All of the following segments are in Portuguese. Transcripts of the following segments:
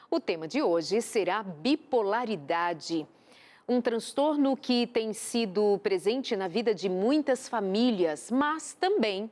O tema de hoje será bipolaridade, um transtorno que tem sido presente na vida de muitas famílias, mas também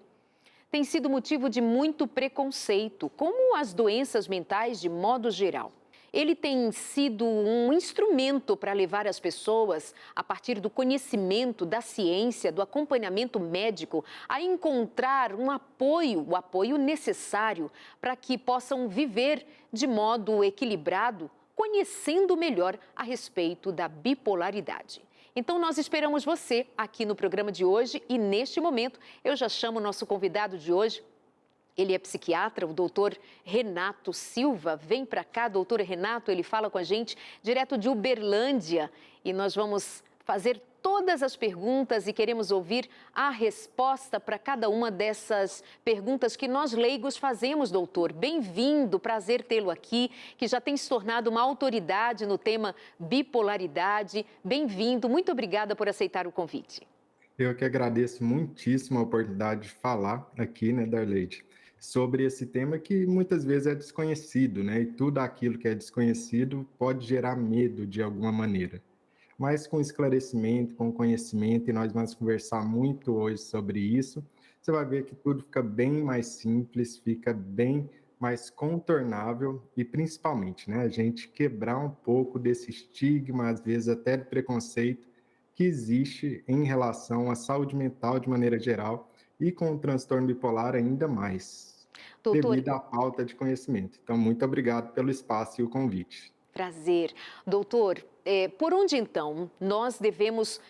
tem sido motivo de muito preconceito, como as doenças mentais de modo geral. Ele tem sido um instrumento para levar as pessoas, a partir do conhecimento, da ciência, do acompanhamento médico, a encontrar o apoio necessário para que possam viver de modo equilibrado, conhecendo melhor a respeito da bipolaridade. Então, nós esperamos você aqui no programa de hoje e, neste momento, eu já chamo o nosso convidado de hoje. Ele é psiquiatra, o doutor Renato Silva. Vem para cá, doutor Renato, ele fala com a gente direto de Uberlândia. E nós vamos fazer todas as perguntas e queremos ouvir a resposta para cada uma dessas perguntas que nós leigos fazemos, doutor. Bem-vindo, prazer tê-lo aqui, que já tem se tornado uma autoridade no tema bipolaridade. Bem-vindo, muito obrigada por aceitar o convite. Eu que agradeço muitíssimo a oportunidade de falar aqui, Darleide, sobre esse tema que muitas vezes é desconhecido, E tudo aquilo que é desconhecido pode gerar medo de alguma maneira. Mas com esclarecimento, com conhecimento, e nós vamos conversar muito hoje sobre isso, você vai ver que tudo fica bem mais simples, fica bem mais contornável e principalmente, a gente quebrar um pouco desse estigma, às vezes até do preconceito, que existe em relação à saúde mental de maneira geral e com o transtorno bipolar ainda mais, Doutor, devido à falta de conhecimento. Então, muito obrigado pelo espaço e o convite. prazer. Doutor, por onde então nós devemos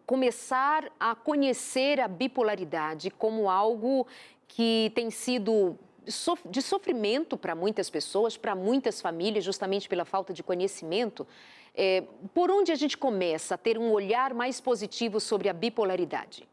começar a conhecer a bipolaridade como algo que tem sido de sofrimento para muitas pessoas, para muitas famílias, justamente pela falta de conhecimento? Por onde a gente começa a ter um olhar mais positivo sobre a bipolaridade?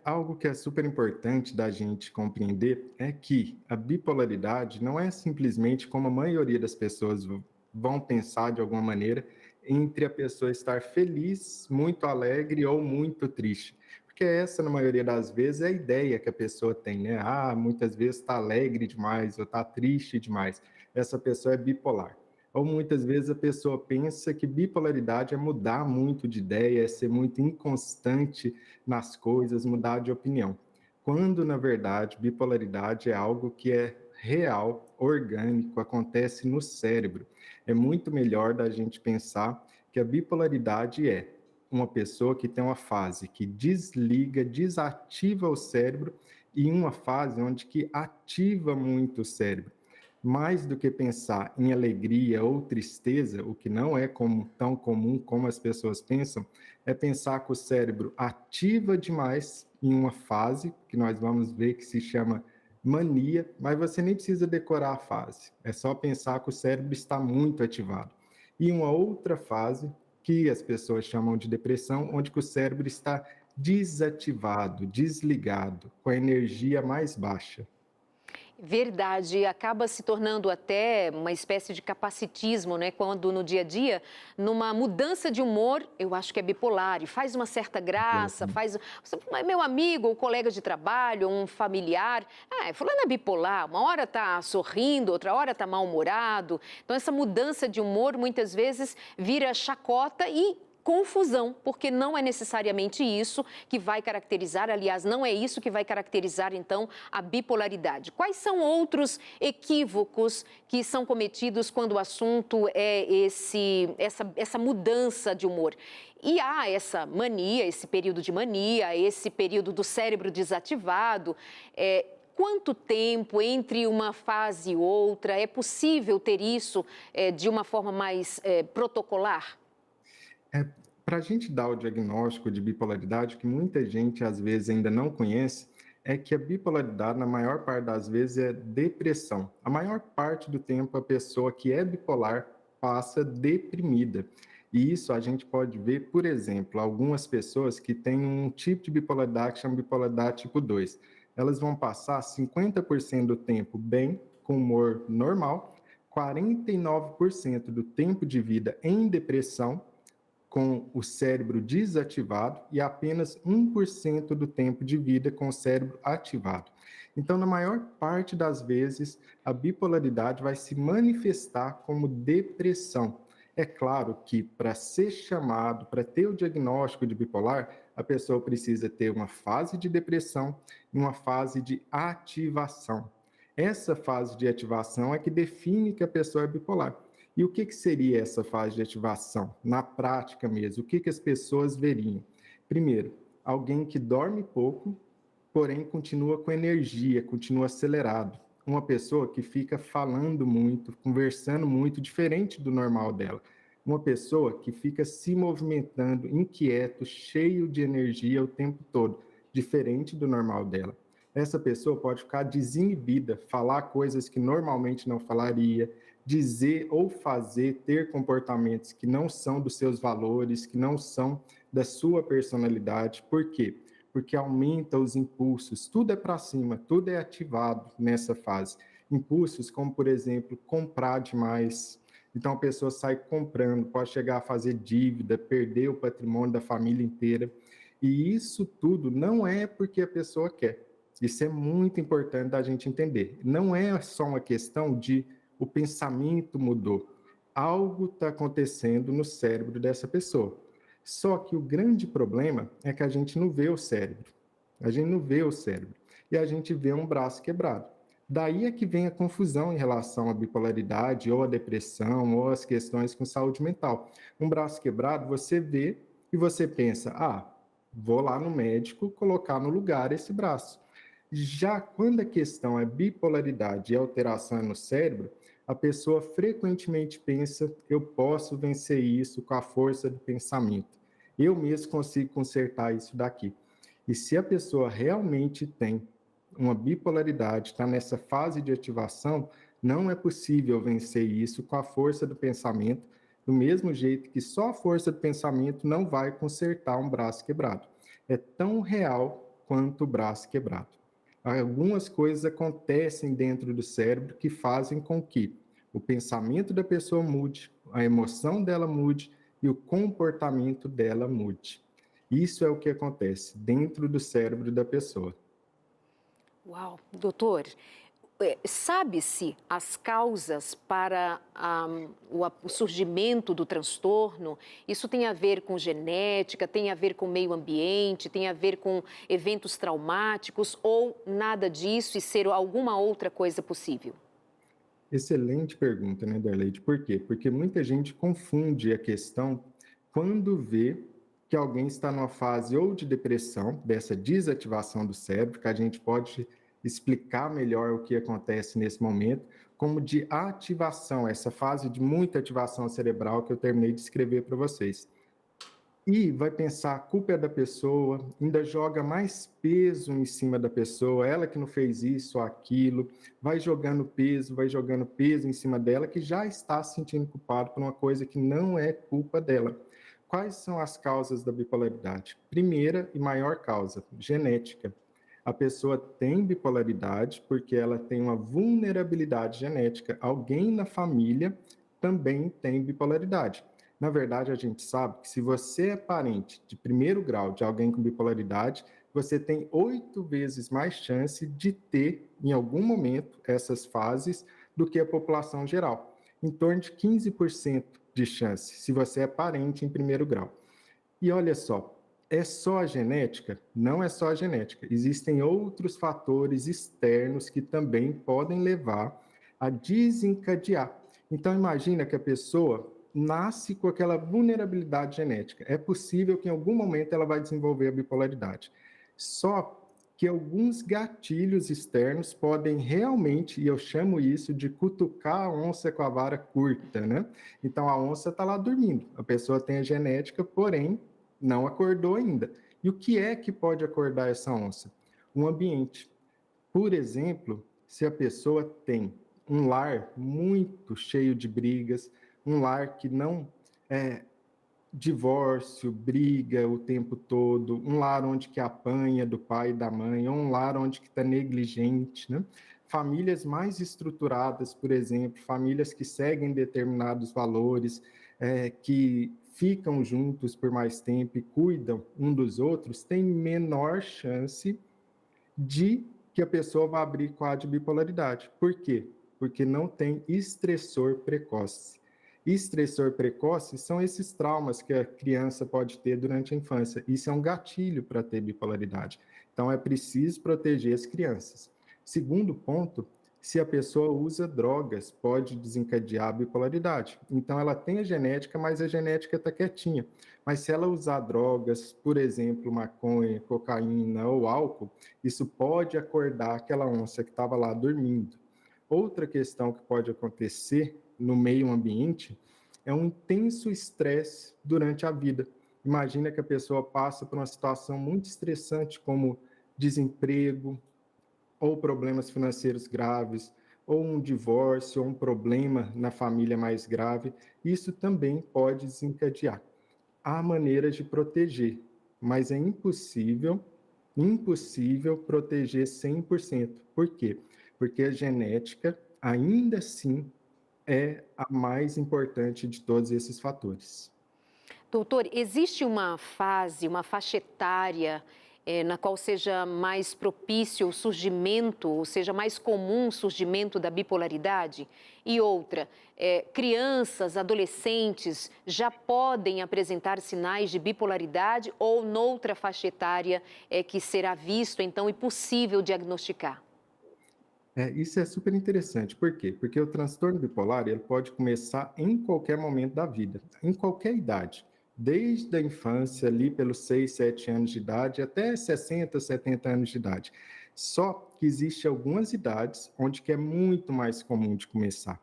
Algo que é super importante da gente compreender é que a bipolaridade não é simplesmente como a maioria das pessoas vão pensar de alguma maneira, entre a pessoa estar feliz, muito alegre ou muito triste. Porque essa, na maioria das vezes, é a ideia que a pessoa tem, muitas vezes está alegre demais ou está triste demais. Essa pessoa é bipolar. Ou muitas vezes a pessoa pensa que bipolaridade é mudar muito de ideia, é ser muito inconstante nas coisas, mudar de opinião. Quando, na verdade, bipolaridade é algo que é real, orgânico, acontece no cérebro. É muito melhor da gente pensar que a bipolaridade é uma pessoa que tem uma fase que desliga, desativa o cérebro e uma fase onde que ativa muito o cérebro. Mais do que pensar em alegria ou tristeza, o que não é tão comum como as pessoas pensam, é pensar que o cérebro ativa demais em uma fase, que nós vamos ver que se chama mania, mas você nem precisa decorar a fase, é só pensar que o cérebro está muito ativado. E uma outra fase, que as pessoas chamam de depressão, onde que o cérebro está desativado, desligado, com a energia mais baixa. Verdade, acaba se tornando até uma espécie de capacitismo, né? Quando no dia a dia, numa mudança de humor, eu acho que é bipolar, e faz uma certa graça, meu amigo ou colega de trabalho, um familiar, fulano é bipolar, uma hora está sorrindo, outra hora está mal-humorado. Então essa mudança de humor muitas vezes vira chacota e confusão, porque não é necessariamente isso que vai caracterizar, aliás, não é isso que vai caracterizar, então, a bipolaridade. Quais são outros equívocos que são cometidos quando o assunto é essa mudança de humor? E há essa mania, esse período de mania, esse período do cérebro desativado. Quanto tempo entre uma fase e outra? É possível ter isso de uma forma mais protocolar? Para a gente dar o diagnóstico de bipolaridade, que muita gente às vezes ainda não conhece, é que a bipolaridade, na maior parte das vezes, é depressão. A maior parte do tempo, a pessoa que é bipolar passa deprimida. E isso a gente pode ver, por exemplo, algumas pessoas que têm um tipo de bipolaridade que chama bipolaridade tipo 2. Elas vão passar 50% do tempo bem, com humor normal, 49% do tempo de vida em depressão, com o cérebro desativado e apenas 1% do tempo de vida com o cérebro ativado. Então, na maior parte das vezes, a bipolaridade vai se manifestar como depressão. É claro que para ser chamado, para ter o diagnóstico de bipolar, a pessoa precisa ter uma fase de depressão e uma fase de ativação. Essa fase de ativação é que define que a pessoa é bipolar. E o que seria essa fase de ativação? Na prática mesmo, o que as pessoas veriam? Primeiro, alguém que dorme pouco, porém continua com energia, continua acelerado. Uma pessoa que fica falando muito, conversando muito, diferente do normal dela. Uma pessoa que fica se movimentando, inquieto, cheio de energia o tempo todo, diferente do normal dela. Essa pessoa pode ficar desinibida, falar coisas que normalmente não falaria, dizer ou fazer, ter comportamentos que não são dos seus valores, que não são da sua personalidade. Por quê? Porque aumenta os impulsos, tudo é para cima, tudo é ativado nessa fase. Impulsos como, por exemplo, comprar demais. Então, a pessoa sai comprando, pode chegar a fazer dívida, perder o patrimônio da família inteira. E isso tudo não é porque a pessoa quer. Isso é muito importante da gente entender. Não é só uma questão de o pensamento mudou. Algo está acontecendo no cérebro dessa pessoa. Só que o grande problema é que a gente não vê o cérebro. A gente não vê o cérebro. E a gente vê um braço quebrado. Daí é que vem a confusão em relação à bipolaridade, ou à depressão, ou às questões com saúde mental. Um braço quebrado, você vê e você pensa, vou lá no médico colocar no lugar esse braço. Já quando a questão é bipolaridade e alteração no cérebro, a pessoa frequentemente pensa, eu posso vencer isso com a força do pensamento. Eu mesmo consigo consertar isso daqui. E se a pessoa realmente tem uma bipolaridade, está nessa fase de ativação, não é possível vencer isso com a força do pensamento, do mesmo jeito que só a força do pensamento não vai consertar um braço quebrado. É tão real quanto o braço quebrado. Algumas coisas acontecem dentro do cérebro que fazem com que o pensamento da pessoa mude, a emoção dela mude e o comportamento dela mude. Isso é o que acontece dentro do cérebro da pessoa. Uau, doutor, sabe-se as causas para o surgimento do transtorno? Isso tem a ver com genética, tem a ver com meio ambiente, tem a ver com eventos traumáticos ou nada disso e ser alguma outra coisa possível? Excelente pergunta, né, Darleide? Por quê? Porque muita gente confunde a questão quando vê que alguém está numa fase ou de depressão, dessa desativação do cérebro, que a gente pode explicar melhor o que acontece nesse momento, como de ativação, essa fase de muita ativação cerebral que eu terminei de escrever para vocês. E vai pensar, a culpa é da pessoa, ainda joga mais peso em cima da pessoa, ela que não fez isso ou aquilo, vai jogando peso em cima dela, que já está se sentindo culpado por uma coisa que não é culpa dela. Quais são as causas da bipolaridade? Primeira e maior causa, genética. A pessoa tem bipolaridade porque ela tem uma vulnerabilidade genética. Alguém na família também tem bipolaridade. Na verdade, a gente sabe que se você é parente de primeiro grau de alguém com bipolaridade, você tem 8 vezes mais chance de ter, em algum momento, essas fases do que a população geral. Em torno de 15% de chance, se você é parente em primeiro grau. E olha só, é só a genética? Não é só a genética. Existem outros fatores externos que também podem levar a desencadear. Então, imagina que a pessoa nasce com aquela vulnerabilidade genética. É possível que em algum momento ela vai desenvolver a bipolaridade. Só que alguns gatilhos externos podem realmente, e eu chamo isso de cutucar a onça com a vara curta, né? Então a onça está lá dormindo, a pessoa tem a genética, porém não acordou ainda. E o que é que pode acordar essa onça? Um ambiente. Por exemplo, se a pessoa tem um lar muito cheio de brigas, um lar que não divórcio, briga o tempo todo, um lar onde que apanha do pai e da mãe, ou um lar onde que está negligente, né? Famílias mais estruturadas, por exemplo, famílias que seguem determinados valores, que ficam juntos por mais tempo e cuidam um dos outros, têm menor chance de que a pessoa vai abrir quadro de bipolaridade. Por quê? Porque não tem estressor precoce. Estressor precoce são esses traumas que a criança pode ter durante a infância. Isso é um gatilho para ter bipolaridade. Então, é preciso proteger as crianças. Segundo ponto, se a pessoa usa drogas, pode desencadear a bipolaridade. Então, ela tem a genética, mas a genética está quietinha. Mas se ela usar drogas, por exemplo, maconha, cocaína ou álcool, isso pode acordar aquela onça que estava lá dormindo. Outra questão que pode acontecer no meio ambiente é um intenso estresse durante a vida. Imagina que a pessoa passa por uma situação muito estressante, como desemprego, ou problemas financeiros graves, ou um divórcio, ou um problema na família mais grave. Isso também pode desencadear. Há maneiras de proteger, mas é impossível proteger 100%. Por quê? Porque a genética, ainda assim, é a mais importante de todos esses fatores. Doutor, existe uma fase, uma faixa etária na qual seja mais propício o surgimento, ou seja mais comum o surgimento da bipolaridade? E outra, crianças, adolescentes já podem apresentar sinais de bipolaridade ou noutra faixa etária que será visto, então, e possível diagnosticar? Isso é super interessante. Por quê? Porque o transtorno bipolar ele pode começar em qualquer momento da vida, em qualquer idade, desde a infância, ali pelos 6, 7 anos de idade, até 60, 70 anos de idade. Só que existem algumas idades onde que é muito mais comum de começar.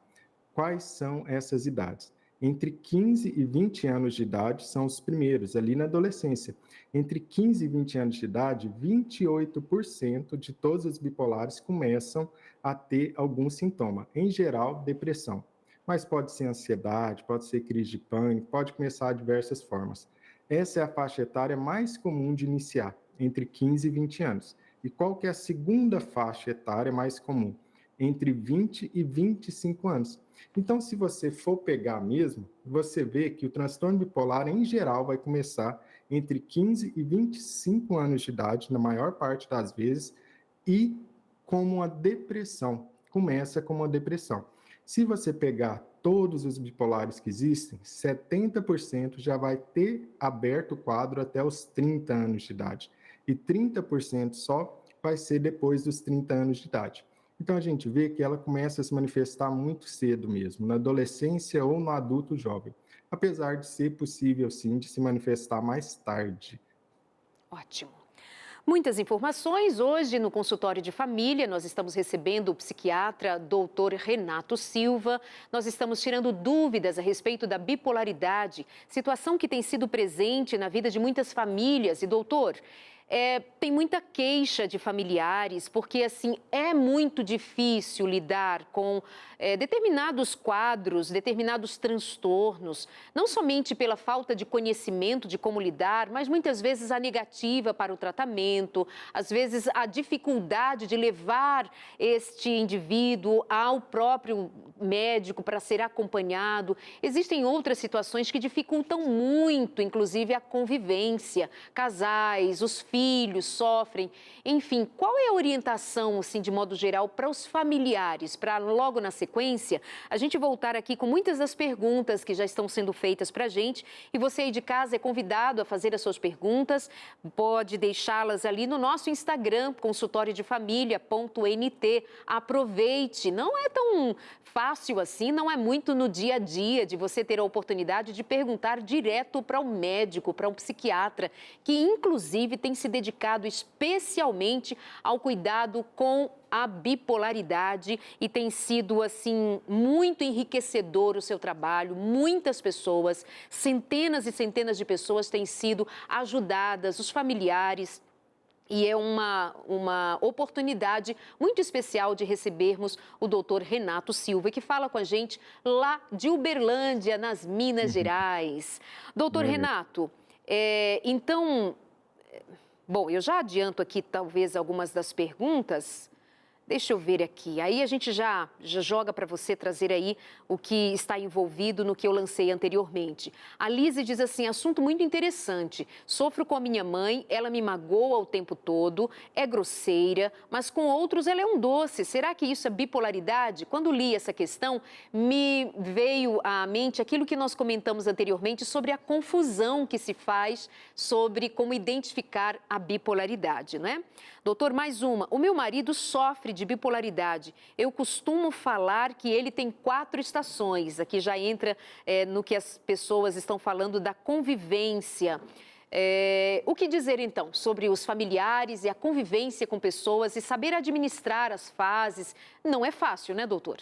Quais são essas idades? Entre 15 e 20 anos de idade são os primeiros, ali na adolescência. Entre 15 e 20 anos de idade, 28% de todos os bipolares começam a ter algum sintoma, em geral, depressão. Mas pode ser ansiedade, pode ser crise de pânico, pode começar de diversas formas. Essa é a faixa etária mais comum de iniciar, entre 15 e 20 anos. E qual que é a segunda faixa etária mais comum? Entre 20 e 25 anos. Então, se você for pegar mesmo, você vê que o transtorno bipolar, em geral, vai começar entre 15 e 25 anos de idade, na maior parte das vezes, e como uma depressão. Começa como uma depressão. Se você pegar todos os bipolares que existem, 70% já vai ter aberto o quadro até os 30 anos de idade. E 30% só vai ser depois dos 30 anos de idade. Então, a gente vê que ela começa a se manifestar muito cedo mesmo, na adolescência ou no adulto jovem, apesar de ser possível, sim, de se manifestar mais tarde. Ótimo. Muitas informações. Hoje, no consultório de família, nós estamos recebendo o psiquiatra Dr. Renato Silva. Nós estamos tirando dúvidas a respeito da bipolaridade, situação que tem sido presente na vida de muitas famílias. E, doutor, tem muita queixa de familiares, porque, assim, é muito difícil lidar com determinados quadros, determinados transtornos, não somente pela falta de conhecimento de como lidar, mas muitas vezes a negativa para o tratamento, às vezes a dificuldade de levar este indivíduo ao próprio médico para ser acompanhado. Existem outras situações que dificultam muito, inclusive a convivência, casais, os filhos sofrem. Enfim, qual é a orientação, assim, de modo geral, para os familiares, para logo na sequência, a gente voltar aqui com muitas das perguntas que já estão sendo feitas para a gente, e você aí de casa é convidado a fazer as suas perguntas, pode deixá-las ali no nosso Instagram, consultoriodefamilia.nt. Aproveite, não é tão fácil assim, não é muito no dia a dia de você ter a oportunidade de perguntar direto para o médico, para um psiquiatra, que inclusive tem se dedicado especialmente ao cuidado com a bipolaridade e tem sido, assim, muito enriquecedor o seu trabalho. Muitas pessoas, centenas e centenas de pessoas têm sido ajudadas, os familiares. E é uma oportunidade muito especial de recebermos o doutor Renato Silva, que fala com a gente lá de Uberlândia, nas Minas Gerais. Doutor Renato, então, bom, eu já adianto aqui talvez algumas das perguntas. Deixa eu ver aqui. Aí a gente já joga para você trazer aí o que está envolvido no que eu lancei anteriormente. A Lise diz assim: assunto muito interessante. Sofro com a minha mãe, ela me magoa o tempo todo, é grosseira, mas com outros ela é um doce. Será que isso é bipolaridade? Quando li essa questão, me veio à mente aquilo que nós comentamos anteriormente sobre a confusão que se faz sobre como identificar a bipolaridade, né? Doutor, mais uma. O meu marido sofre de bipolaridade. Eu costumo falar que ele tem 4 estações. Aqui já entra no que as pessoas estão falando da convivência. O que dizer, então, sobre os familiares e a convivência com pessoas e saber administrar as fases? Não é fácil, né, doutor?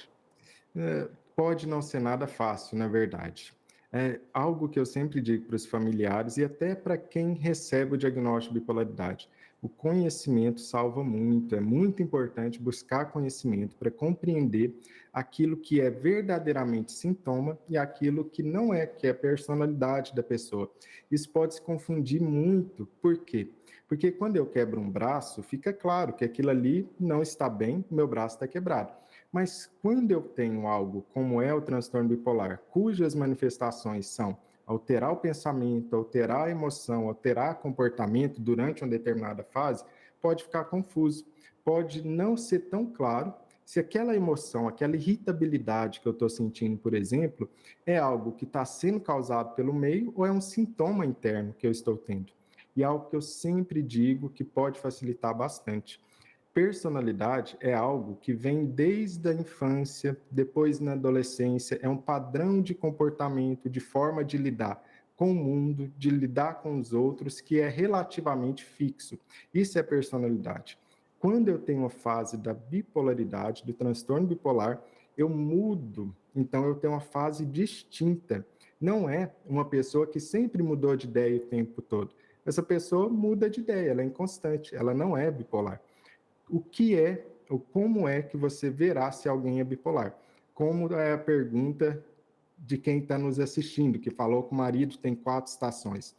Pode não ser nada fácil, na verdade. É algo que eu sempre digo para os familiares e até para quem recebe o diagnóstico de bipolaridade. O conhecimento salva muito, é muito importante buscar conhecimento para compreender aquilo que é verdadeiramente sintoma e aquilo que não é, que é a personalidade da pessoa. Isso pode se confundir muito, por quê? Porque quando eu quebro um braço, fica claro que aquilo ali não está bem, meu braço está quebrado. Mas quando eu tenho algo como é o transtorno bipolar, cujas manifestações são alterar o pensamento, alterar a emoção, alterar o comportamento durante uma determinada fase, pode ficar confuso. Pode não ser tão claro se aquela emoção, aquela irritabilidade que eu estou sentindo, por exemplo, é algo que está sendo causado pelo meio ou é um sintoma interno que eu estou tendo. E é algo que eu sempre digo que pode facilitar bastante. Personalidade é algo que vem desde a infância, depois na adolescência, é um padrão de comportamento, de forma de lidar com o mundo, de lidar com os outros, que é relativamente fixo. Isso é personalidade. Quando eu tenho a fase da bipolaridade, do transtorno bipolar, eu mudo, então eu tenho uma fase distinta. Não é uma pessoa que sempre mudou de ideia o tempo todo. Essa pessoa muda de ideia, ela é inconstante, ela não é bipolar. O que é, ou como é que você verá se alguém é bipolar? Como é a pergunta de quem está nos assistindo, que falou que o marido tem 4 estações.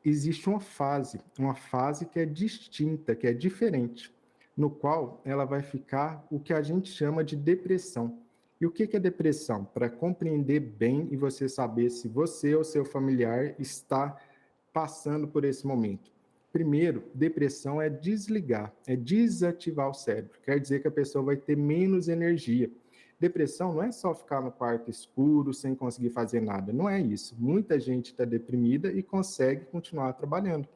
Existe uma fase que é distinta, que é diferente, no qual ela vai ficar o que a gente chama de depressão. E o que é depressão? Para compreender bem e você saber se você ou seu familiar está passando por esse momento. Primeiro, depressão é desligar, é desativar o cérebro. Quer dizer que a pessoa vai ter menos energia. Depressão não é só ficar no quarto escuro sem conseguir fazer nada. Não é isso. Muita gente está deprimida e consegue continuar trabalhando.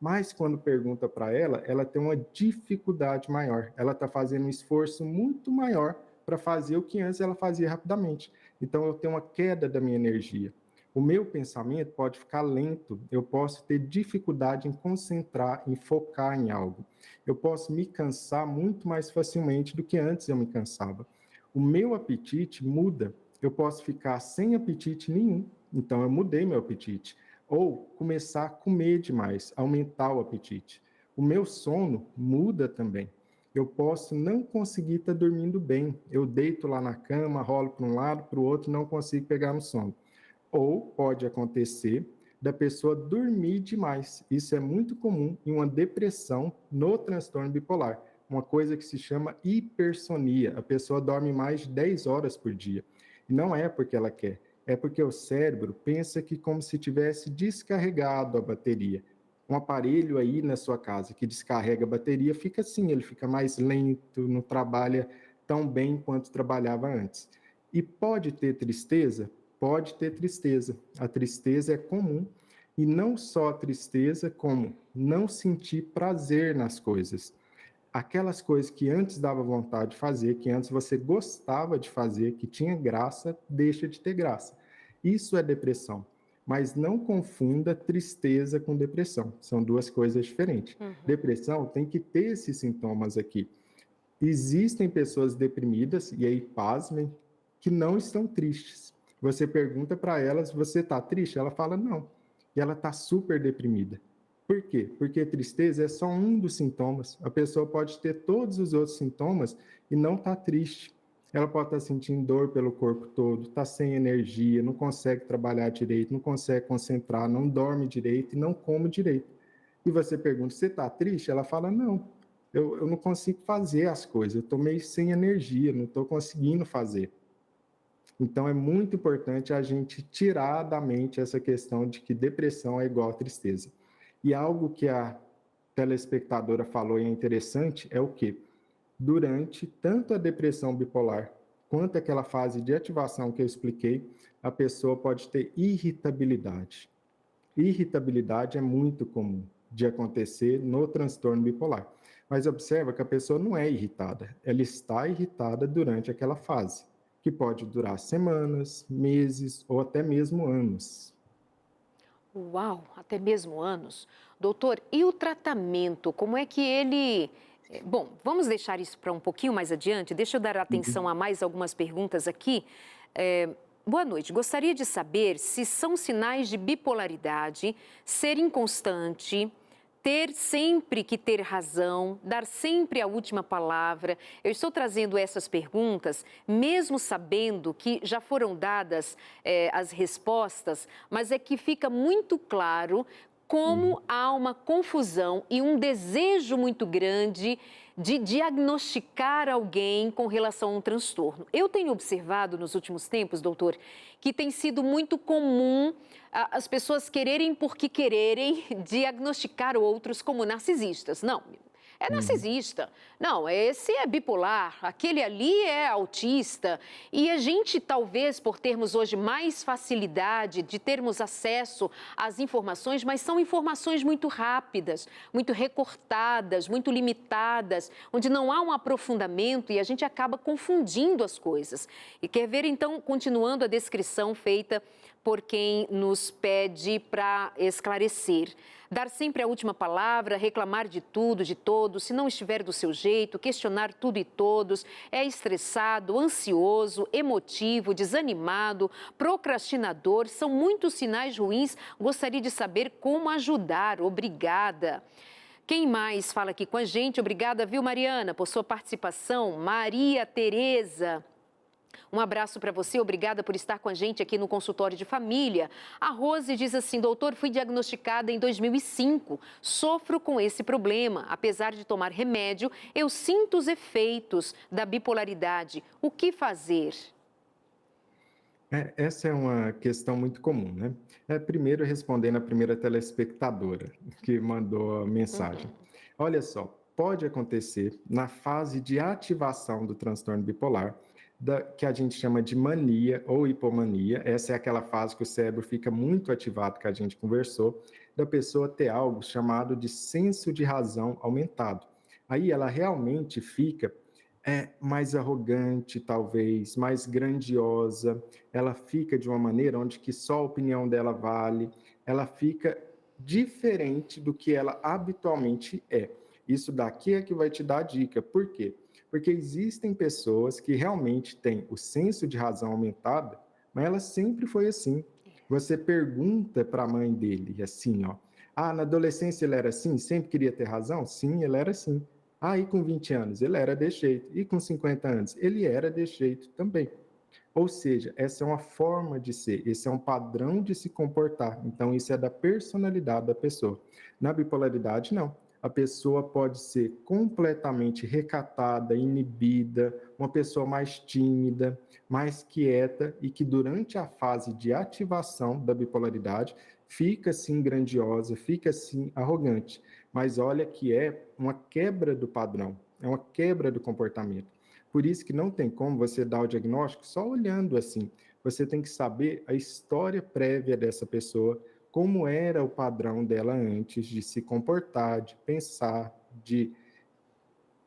Mas quando pergunta para ela, ela tem uma dificuldade maior. Ela está fazendo um esforço muito maior para fazer o que antes ela fazia rapidamente. Então, eu tenho uma queda da minha energia. O meu pensamento pode ficar lento, eu posso ter dificuldade em concentrar, em focar em algo. Eu posso me cansar muito mais facilmente do que antes eu me cansava. O meu apetite muda, eu posso ficar sem apetite nenhum, então eu mudei meu apetite. Ou começar a comer demais, aumentar o apetite. O meu sono muda também. Eu posso não conseguir estar dormindo bem. Eu deito lá na cama, rolo para um lado, para o outro, não consigo pegar no sono. Ou pode acontecer da pessoa dormir demais. Isso é muito comum em uma depressão no transtorno bipolar, uma coisa que se chama hipersonia. A pessoa dorme mais de 10 horas por dia. E não é porque ela quer, é porque o cérebro pensa que como se tivesse descarregado a bateria. Um aparelho aí na sua casa que descarrega a bateria fica assim, ele fica mais lento, não trabalha tão bem quanto trabalhava antes. E pode ter tristeza? Pode ter tristeza. A tristeza é comum. E não só a tristeza, como não sentir prazer nas coisas. Aquelas coisas que antes dava vontade de fazer, que antes você gostava de fazer, que tinha graça, deixa de ter graça. Isso é depressão. Mas não confunda tristeza com depressão. São 2 coisas diferentes. Depressão tem que ter esses sintomas aqui. Existem pessoas deprimidas, e aí pasmem, que não estão tristes. Você pergunta para elas, você está triste? Ela fala, não. E ela está super deprimida. Por quê? Porque tristeza é só um dos sintomas. A pessoa pode ter todos os outros sintomas e não está triste. Ela pode estar sentindo dor pelo corpo todo, está sem energia, não consegue trabalhar direito, não consegue concentrar, não dorme direito e não come direito. E você pergunta, você está triste? Ela fala, não. eu não consigo fazer as coisas, eu estou meio sem energia, não estou conseguindo fazer. Então, é muito importante a gente tirar da mente essa questão de que depressão é igual a tristeza. E algo que a telespectadora falou e é interessante é o quê? Durante tanto a depressão bipolar quanto aquela fase de ativação que eu expliquei, a pessoa pode ter irritabilidade. Irritabilidade é muito comum de acontecer no transtorno bipolar. Mas observa que a pessoa não é irritada, ela está irritada durante aquela fase, que pode durar semanas, meses ou até mesmo anos. Uau, até mesmo anos. Doutor, e o tratamento? Como é que ele. Bom, vamos deixar isso para um pouquinho mais adiante. Deixa eu dar atenção Uhum. a mais algumas perguntas aqui. Boa noite. Gostaria de saber se são sinais de bipolaridade, ser inconstante, ter sempre que ter razão, dar sempre a última palavra. Eu estou trazendo essas perguntas, mesmo sabendo que já foram dadas as respostas, mas é que fica muito claro Uhum. como há uma confusão e um desejo muito grande de diagnosticar alguém com relação a um transtorno. Eu tenho observado nos últimos tempos, doutor, que tem sido muito comum as pessoas quererem porque quererem diagnosticar outros como narcisistas. Não, é Uhum. narcisista. Não, esse é bipolar, aquele ali é autista. E a gente, talvez, por termos hoje mais facilidade de termos acesso às informações, mas são informações muito rápidas, muito recortadas, muito limitadas, onde não há um aprofundamento e a gente acaba confundindo as coisas. E quer ver, então, continuando a descrição feita por quem nos pede para esclarecer. Dar sempre a última palavra, reclamar de tudo, de todos, se não estiver do seu jeito, questionar tudo e todos, é estressado, ansioso, emotivo, desanimado, procrastinador, são muitos sinais ruins. Gostaria de saber como ajudar. Obrigada. Quem mais fala aqui com a gente? Obrigada, viu, Mariana, por sua participação. Maria Tereza. Um abraço para você, obrigada por estar com a gente aqui no consultório de família. A Rose diz assim, doutor, fui diagnosticada em 2005, sofro com esse problema. Apesar de tomar remédio, eu sinto os efeitos da bipolaridade. O que fazer? Essa é uma questão muito comum, né? Primeiro, respondendo a primeira telespectadora que mandou a mensagem. Uhum. Olha só, pode acontecer na fase de ativação do transtorno bipolar, que a gente chama de mania ou hipomania. Essa é aquela fase que o cérebro fica muito ativado, que a gente conversou, da pessoa ter algo chamado de senso de razão aumentado. Aí ela realmente fica mais arrogante, talvez, mais grandiosa, ela fica de uma maneira onde que só a opinião dela vale, ela fica diferente do que ela habitualmente é. Isso daqui é que vai te dar a dica. Por quê? Porque existem pessoas que realmente têm o senso de razão aumentado, mas ela sempre foi assim. Você pergunta para a mãe dele assim, ó, na adolescência ele era assim, sempre queria ter razão? Sim, ele era assim. E com 20 anos ele era desse jeito, e com 50 anos ele era desse jeito também. Ou seja, essa é uma forma de ser, esse é um padrão de se comportar. Então, isso é da personalidade da pessoa. Na bipolaridade, não. A pessoa pode ser completamente recatada, inibida, uma pessoa mais tímida, mais quieta e que durante a fase de ativação da bipolaridade fica assim grandiosa, fica assim arrogante. Mas olha que é uma quebra do padrão, é uma quebra do comportamento. Por isso que não tem como você dar o diagnóstico só olhando assim. Você tem que saber a história prévia dessa pessoa, como era o padrão dela antes de se comportar, de pensar,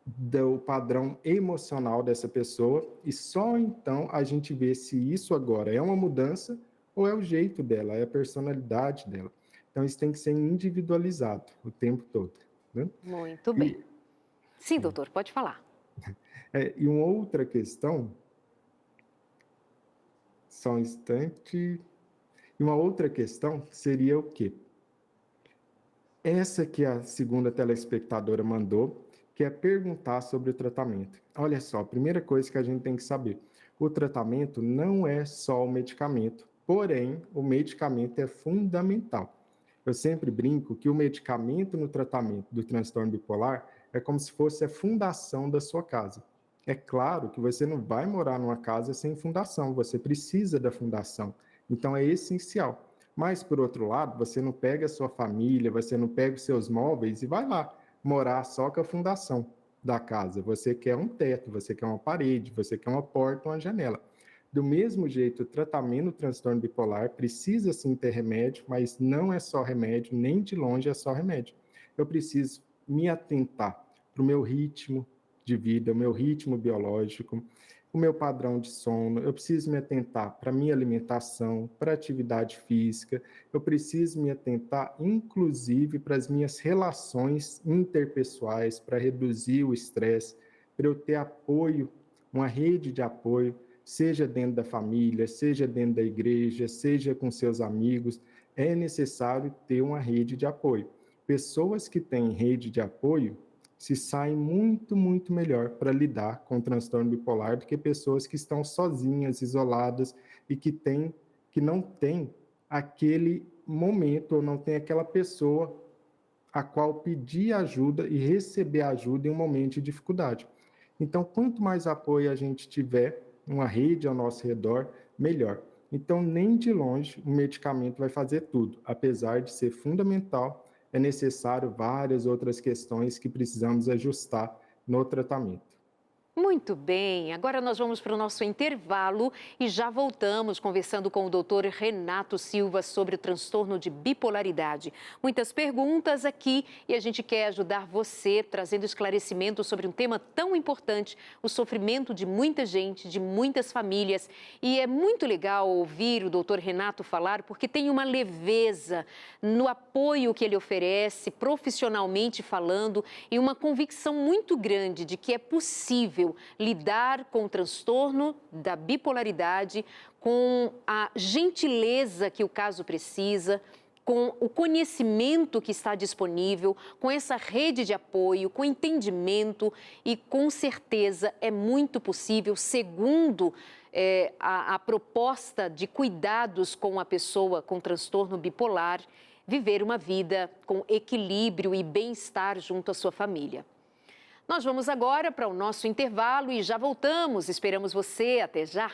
do padrão emocional dessa pessoa, e só então a gente vê se isso agora é uma mudança ou é o jeito dela, é a personalidade dela. Então isso tem que ser individualizado o tempo todo, né? Muito bem. E, Sim, doutor, pode falar. e uma outra questão, só um instante. E uma outra questão seria o quê? Essa que a segunda telespectadora mandou, que é perguntar sobre o tratamento. Olha só, a primeira coisa que a gente tem que saber: o tratamento não é só o medicamento, porém, o medicamento é fundamental. Eu sempre brinco que o medicamento no tratamento do transtorno bipolar é como se fosse a fundação da sua casa. É claro que você não vai morar numa casa sem fundação, você precisa da fundação. Então é essencial. Mas, por outro lado, você não pega a sua família, você não pega os seus móveis e vai lá morar só com a fundação da casa. Você quer um teto, você quer uma parede, você quer uma porta, uma janela. Do mesmo jeito, o tratamento do transtorno bipolar precisa sim ter remédio, mas não é só remédio, nem de longe é só remédio. Eu preciso me atentar para o meu ritmo de vida, o meu ritmo biológico, o meu padrão de sono, eu preciso me atentar para a minha alimentação, para a atividade física, eu preciso me atentar, inclusive, para as minhas relações interpessoais, para reduzir o estresse, para eu ter apoio, uma rede de apoio, seja dentro da família, seja dentro da igreja, seja com seus amigos, é necessário ter uma rede de apoio. Pessoas que têm rede de apoio se saem muito, muito melhor para lidar com o transtorno bipolar do que pessoas que estão sozinhas, isoladas e que não têm aquele momento ou não tem aquela pessoa a qual pedir ajuda e receber ajuda em um momento de dificuldade. Então, quanto mais apoio a gente tiver, uma rede ao nosso redor, melhor. Então, nem de longe o medicamento vai fazer tudo, apesar de ser fundamental, é necessário várias outras questões que precisamos ajustar no tratamento. Muito bem, agora nós vamos para o nosso intervalo e já voltamos conversando com o doutor Renato Silva sobre o transtorno de bipolaridade. Muitas perguntas aqui e a gente quer ajudar você trazendo esclarecimento sobre um tema tão importante, o sofrimento de muita gente, de muitas famílias. E é muito legal ouvir o doutor Renato falar porque tem uma leveza no apoio que ele oferece, profissionalmente falando, e uma convicção muito grande de que é possível lidar com o transtorno da bipolaridade, com a gentileza que o caso precisa, com o conhecimento que está disponível, com essa rede de apoio, com entendimento e com certeza é muito possível, segundo a proposta de cuidados com a pessoa com transtorno bipolar, viver uma vida com equilíbrio e bem-estar junto à sua família. Nós vamos agora para o nosso intervalo e já voltamos. Esperamos você. Até já!